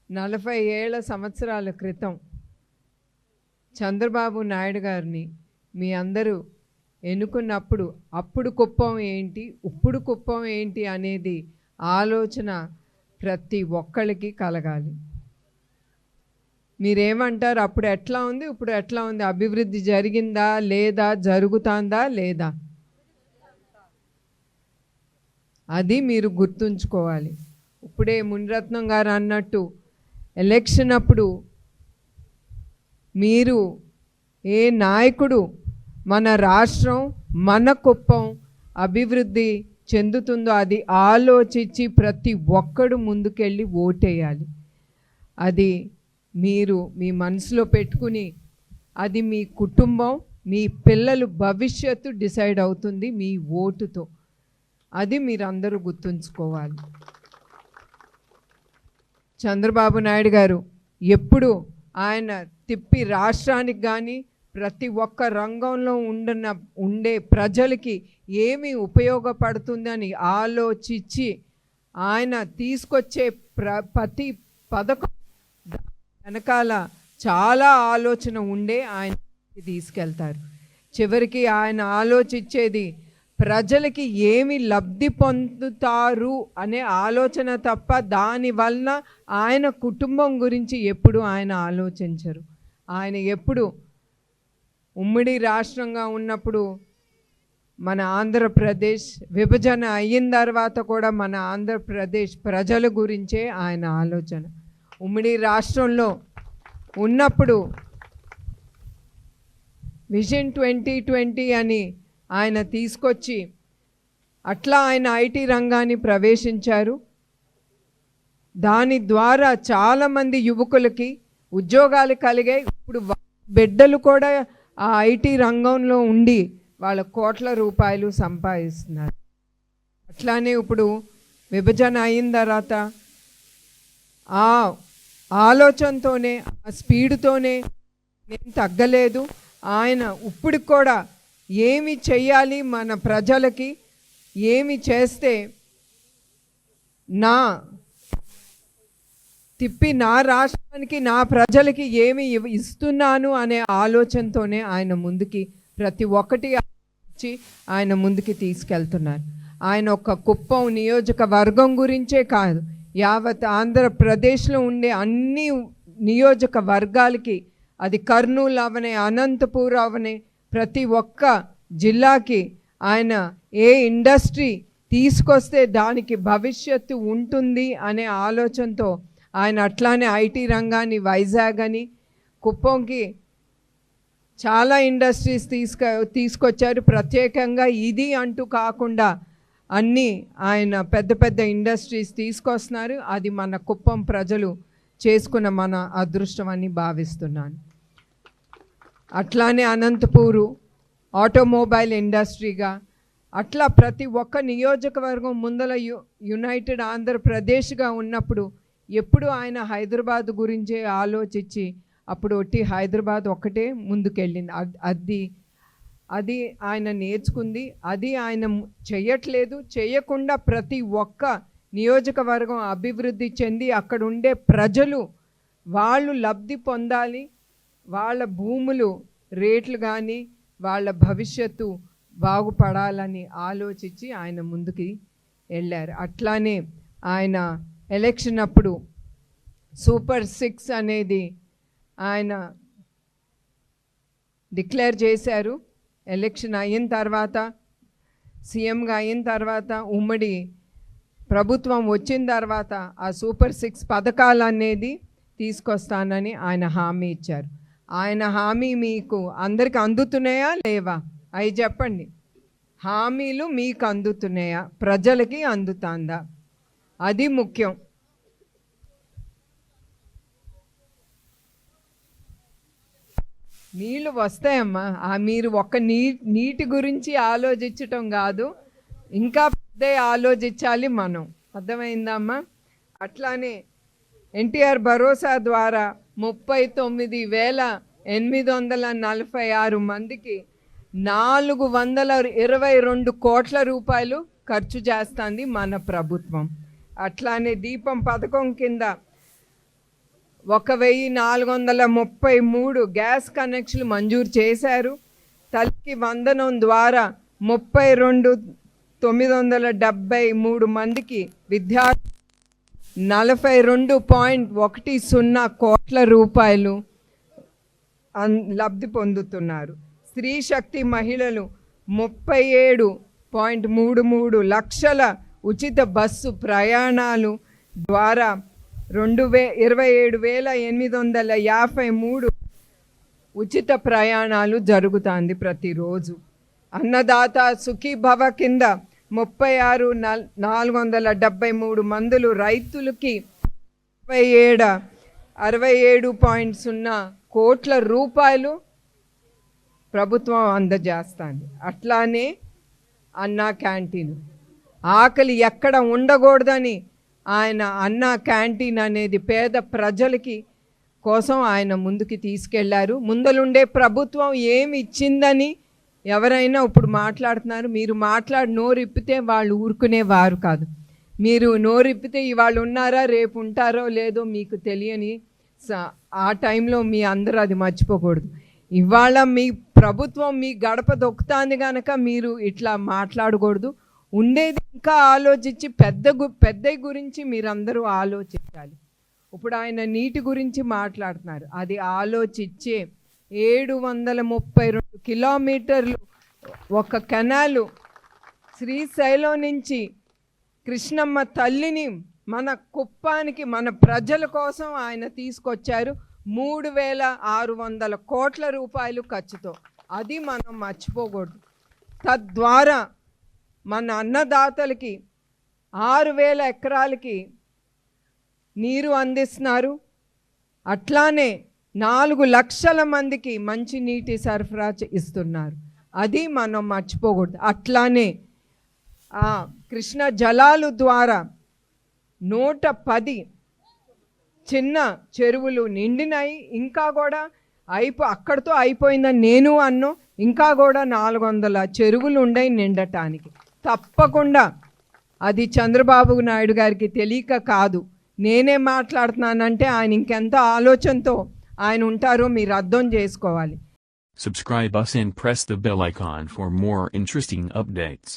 40 సంవత్సరాల క్రితం చంద్రబాబు నాయుడు గారిని మీ అందరూ ఎన్నుకున్నప్పుడు అప్పుడు కుప్పం ఏంటి ఇప్పుడు కుప్పం ఏంటి అనేది ఆలోచన ప్రతి ఒక్కరికి కలగాలి. మీరేమంటారు? అప్పుడు ఎట్లా ఉంది, ఇప్పుడు ఎట్లా ఉంది? అభివృద్ధి జరిగిందా లేదా, జరుగుతుందా లేదా? అది మీరు గుర్తుంచుకోవాలి. ఇప్పుడే మునిరత్నం గారు అన్నట్టు ఎలక్షన్ అప్పుడు మీరు ఏ నాయకుడు మన రాష్ట్రం మన కుప్పం అభివృద్ధి చెందుతుందో అది ఆలోచించి ప్రతి ఒక్కడు ముందుకెళ్ళి ఓటేయాలి. అది మీరు మీ మనసులో పెట్టుకుని, అది మీ కుటుంబం మీ పిల్లలు భవిష్యత్తు డిసైడ్ అవుతుంది మీ ఓటుతో. అది మీరందరూ గుర్తుంచుకోవాలి. చంద్రబాబు నాయుడు గారు ఎప్పుడు ఆయన తిప్పి రాష్ట్రానికి కానీ ప్రతి ఒక్క రంగంలో ఉండే ప్రజలకి ఏమి ఉపయోగపడుతుందని ఆలోచించి ఆయన తీసుకొచ్చే ప్రతి పథకం వెనకాల చాలా ఆలోచన ఉండే ఆయన తీసుకెళ్తారు. చివరికి ఆయన ఆలోచించేది ప్రజలకి ఏమి లబ్ధి పొందుతారు అనే ఆలోచన తప్ప దానివల్ల ఆయన కుటుంబం గురించి ఎప్పుడు ఆయన ఆలోచించరు. ఆయన ఎప్పుడు ఉమ్మడి రాష్ట్రంగా ఉన్నప్పుడు మన ఆంధ్రప్రదేశ్ విభజన అయిన తర్వాత కూడా మన ఆంధ్రప్రదేశ్ ప్రజల గురించే ఆయన ఆలోచన. ఉమ్మడి రాష్ట్రంలో ఉన్నప్పుడు విజన్ 2020 అని ఆయన తీసుకొచ్చి అట్లా ఆయన ఐటీ రంగాన్ని ప్రవేశించారు. దాని ద్వారా చాలామంది యువకులకి ఉద్యోగాలు కలిగాయి. ఇప్పుడు బిడ్డలు కూడా ఆ ఐటీ రంగంలో ఉండి వాళ్ళ కోట్ల రూపాయలు సంపాదిస్తున్నారు. అట్లానే ఇప్పుడు విభజన అయిన తర్వాత ఆ ఆలోచనతోనే ఆ స్పీడ్తోనే నేను తగ్గలేదు. ఆయన ఇప్పుడు కూడా ఏమి చెయ్యాలి, మన ప్రజలకి ఏమి చేస్తే నా రాష్ట్రానికి నా ప్రజలకి ఏమి ఇస్తున్నాను అనే ఆలోచనతోనే ఆయన ముందుకి ప్రతి ఒక్కటి ఇచ్చి ఆయన ముందుకి తీసుకెళ్తున్నారు. ఆయన ఒక కుప్పం నియోజకవర్గం గురించే కాదు, యావత్ ఆంధ్రప్రదేశ్లో ఉండే అన్ని నియోజకవర్గాలకి, అది కర్నూలు అవనే అనంతపూర్ అవనే ప్రతి ఒక్క జిల్లాకి ఆయన ఏ ఇండస్ట్రీ తీసుకొస్తే దానికి భవిష్యత్తు ఉంటుంది అనే ఆలోచనతో ఆయన అట్లానే ఐటీ రంగాన్ని వైజాగ్ అని కుప్పంకి చాలా ఇండస్ట్రీస్ తీసుకొచ్చారు. ప్రత్యేకంగా ఇది అంటూ కాకుండా అన్నీ ఆయన పెద్ద పెద్ద ఇండస్ట్రీస్ తీసుకొస్తున్నారు. అది మన కుప్పం ప్రజలు చేసుకున్న మన అదృష్టం అని భావిస్తున్నాను. అట్లానే అనంతపూరు ఆటోమొబైల్ ఇండస్ట్రీగా అట్లా ప్రతి ఒక్క నియోజకవర్గం ముందల యునైటెడ్ ఆంధ్రప్రదేశ్గా ఉన్నప్పుడు ఎప్పుడు ఆయన హైదరాబాద్ గురించే ఆలోచించి అప్పుడు ఒట్టి హైదరాబాద్ ఒక్కటే ముందుకెళ్ళింది. అది ఆయన నేర్చుకుంది. అది ఆయన చేయట్లేదు. చేయకుండా ప్రతి ఒక్క నియోజకవర్గం అభివృద్ధి చెంది అక్కడ ఉండే ప్రజలు వాళ్ళు లబ్ధి పొందాలి, వాళ్ళ భూములు రేట్లు కానీ వాళ్ళ భవిష్యత్తు బాగుపడాలని ఆలోచించి ఆయన ముందుకి వెళ్ళారు. అట్లానే ఆయన ఎలక్షన్ అప్పుడు సూపర్ 6 అనేది ఆయన డిక్లేర్ చేశారు. ఎలక్షన్ అయిన తర్వాత సీఎంగా అయిన తర్వాత ఉమ్మడి ప్రభుత్వం వచ్చిన తర్వాత ఆ సూపర్ 6 పథకాలు అనేది తీసుకొస్తానని ఆయన హామీ ఇచ్చారు. ఆయన హామీ మీకు అందరికి అందుతున్నాయా లేవా? అవి చెప్పండి. హామీలు మీకు అందుతున్నాయా, ప్రజలకి అందుతుందా? అది ముఖ్యం. నీళ్ళు వస్తాయమ్మా. మీరు ఒక్క నీటి గురించి ఆలోచించటం కాదు, ఇంకా పెద్ద ఆలోచించాలి మనం. అర్థమైందమ్మా? అట్లానే ఎన్టీఆర్ భరోసా ద్వారా 39,846 మందికి 422 కోట్ల రూపాయలు ఖర్చు చేస్తుంది మన ప్రభుత్వం. అట్లానే దీపం పథకం కింద 1433 గ్యాస్ కనెక్షన్లు మంజూరు చేశారు. తల్లికి వందనం ద్వారా 32,973 మందికి విద్యార్థులు 42.10 కోట్ల రూపాయలు లబ్ధి పొందుతున్నారు. స్త్రీ శక్తి మహిళలు 37.33 లక్షల ఉచిత బస్సు ప్రయాణాలు ద్వారా 27,853 ఉచిత ప్రయాణాలు జరుగుతుంది ప్రతిరోజు. అన్నదాత సుఖీభవ కింద 36,473 మందులు రైతులకి 67.0 కోట్ల రూపాయలు ప్రభుత్వం అందజేస్తుంది. అట్లానే అన్నా క్యాంటీన్, ఆకలి ఎక్కడ ఉండకూడదని ఆయన అన్నా క్యాంటీన్ అనేది పేద ప్రజలకి కోసం ఆయన ముందుకు తీసుకెళ్లారు. ముందలుండే ప్రభుత్వం ఏమి ఇచ్చిందని ఎవరైనా ఇప్పుడు మాట్లాడుతున్నారు. మీరు నోరిప్పితే వాళ్ళు ఊరుకునేవారు కాదు. మీరు నోరిప్పితే ఇవాళ ఉన్నారా రేపు ఉంటారో లేదో మీకు తెలియని ఆ టైంలో మీ అందరూ అది మర్చిపోకూడదు. ఇవాళ మీ ప్రభుత్వం మీ గడప దొక్కుతాంది కనుక మీరు ఇట్లా మాట్లాడకూడదు. ఉండేది ఇంకా ఆలోచించి పెద్ద గురించి మీరందరూ ఆలోచించాలి. ఇప్పుడు ఆయన నీటి గురించి మాట్లాడుతున్నారు. అది ఆలోచించే 732 కిలోమీటర్లు ఒక కెనాలు శ్రీశైలం నుంచి కృష్ణమ్మ తల్లిని మన కుప్పానికి మన ప్రజల కోసం ఆయన తీసుకొచ్చారు. 3,600 కోట్ల రూపాయలు ఖర్చుతో. అది మనం మర్చిపోకూడదు. తద్వారా మన అన్నదాతలకి 6,000 ఎకరాలకి నీరు అందిస్తున్నారు. అట్లానే 4 లక్షల మందికి మంచి నీటి సరఫరా ఇస్తున్నారు. అది మనం మర్చిపోకూడదు. అట్లానే కృష్ణ జలాలు ద్వారా 110 చిన్న చెరువులు నిండినాయి. ఇంకా కూడా అక్కడితో అయిపోయిందని నేను అన్ను. ఇంకా కూడా 400 చెరువులు ఉన్నాయి నిండటానికి. తప్పకుండా అది చంద్రబాబు నాయుడు గారికి తెలియక కాదు, నేనే మాట్లాడుతున్నానంటే ఆయన ఇంకెంత ఆలోచనతో ఆయన ఉంటారో మీరు అర్థం చేసుకోవాలి. Subscribe us and press the bell icon for more interesting updates.